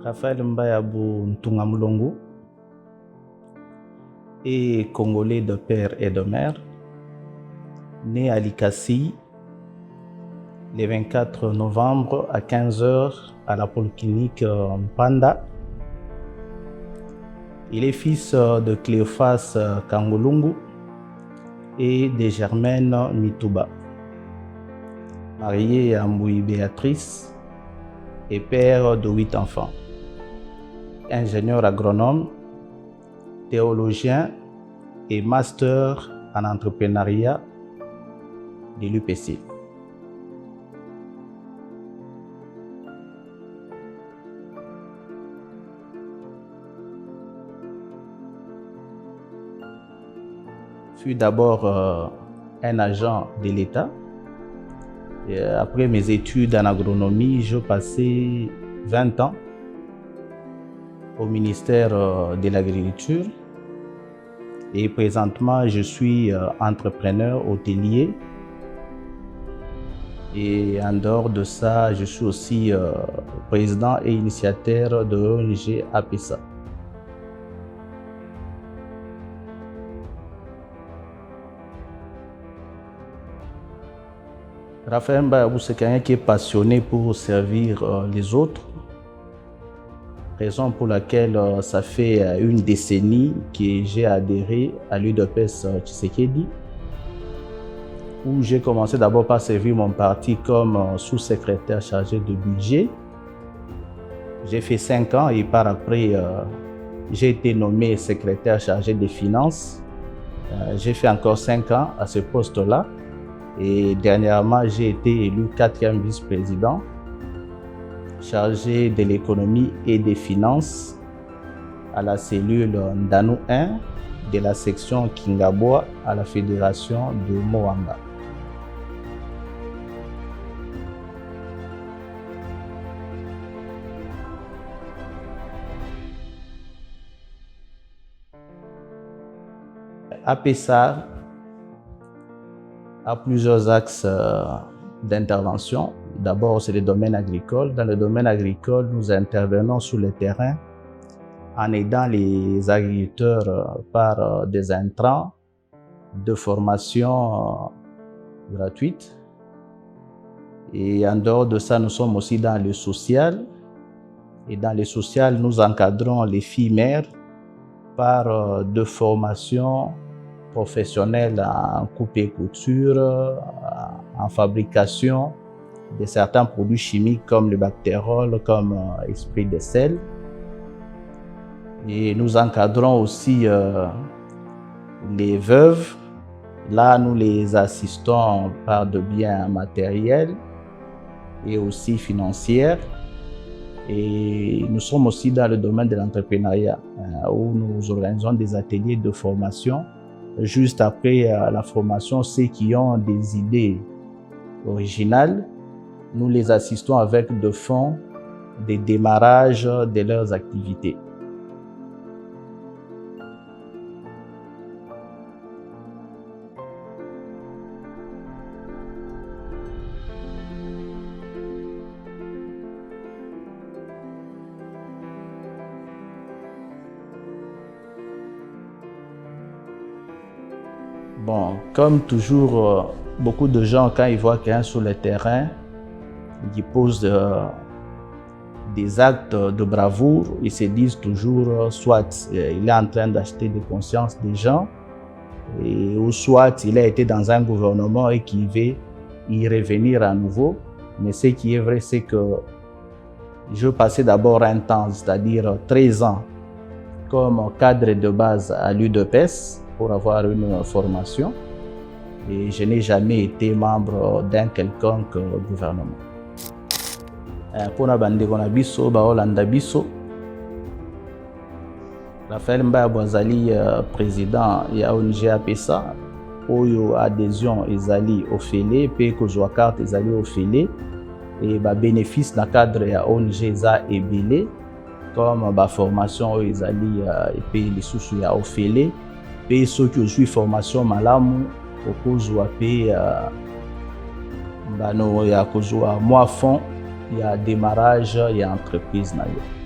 Raphaël Mbayabou Ntungamulongo est congolais de père et de mère, né à Likasi le 24 novembre à 15h à la polyclinique Mpanda. Il est fils de Cléophas Kangolungu et de Germaine Mituba, marié à Mouy Béatrice et père de 8 enfants. Ingénieur agronome, théologien et master en entrepreneuriat de l'UPC. Je suis d'abord un agent de l'État. Après mes études en agronomie, je passais 20 ans au ministère de l'Agriculture et présentement je suis entrepreneur hôtelier et en dehors de ça, je suis aussi président et initiateur de l'ONG APESA. Raphaël Mbayabou, c'est quelqu'un qui est passionné pour servir les autres, raison pour laquelle ça fait une décennie que j'ai adhéré à l'UDPS Tshisekedi, où j'ai commencé d'abord par servir mon parti comme sous-secrétaire chargé de budget. J'ai fait 5 ans et par après, j'ai été nommé secrétaire chargé des finances. J'ai fait encore 5 ans à ce poste-là. Et dernièrement, j'ai été élu 4e vice-président, chargé de l'économie et des finances à la cellule Ndanu 1 de la section Kingaboa à la fédération de Moamba. APESA a plusieurs axes d'intervention. D'abord, c'est le domaine agricole. Dans le domaine agricole, nous intervenons sur le terrain en aidant les agriculteurs par des intrants, de formation gratuite. Et en dehors de ça, nous sommes aussi dans le social. Et dans le social, nous encadrons les filles mères par de formations professionnels en coupe et couture, en fabrication de certains produits chimiques comme le bactérol, comme esprit de sel. Et nous encadrons aussi les veuves. Là, nous les assistons par de biens matériels et aussi financiers. Et nous sommes aussi dans le domaine de l'entrepreneuriat, où nous organisons des ateliers de formation. Juste après la formation, ceux qui ont des idées originales, nous les assistons avec de fonds de démarrage de leurs activités. Bon, comme toujours, beaucoup de gens, quand ils voient quelqu'un sur le terrain, qui pose des actes de bravoure, ils se disent toujours soit il est en train d'acheter des consciences des gens, ou soit il a été dans un gouvernement et qu'il veut y revenir à nouveau. Mais ce qui est vrai, c'est que je passais d'abord un temps, c'est-à-dire 13 ans, comme cadre de base à l'UDPS, pour avoir une formation, et je n'ai jamais été membre d'un quelconque gouvernement. Pour la bandeko na biso baolanda biso, Raphaël Mbayabou azali président ya ONG APESA oyo adhésion ezali ofele pe kozwa carte ezali ofele et ba bénéfice na cadre ya ONG eza ebele comme ba formation oyo ezali pe lisusu ya ofele. Et ceux qui ont suivi formation malamu okozwa pe bano ya kozwa moi fond ya démarrage ya entreprise na yo.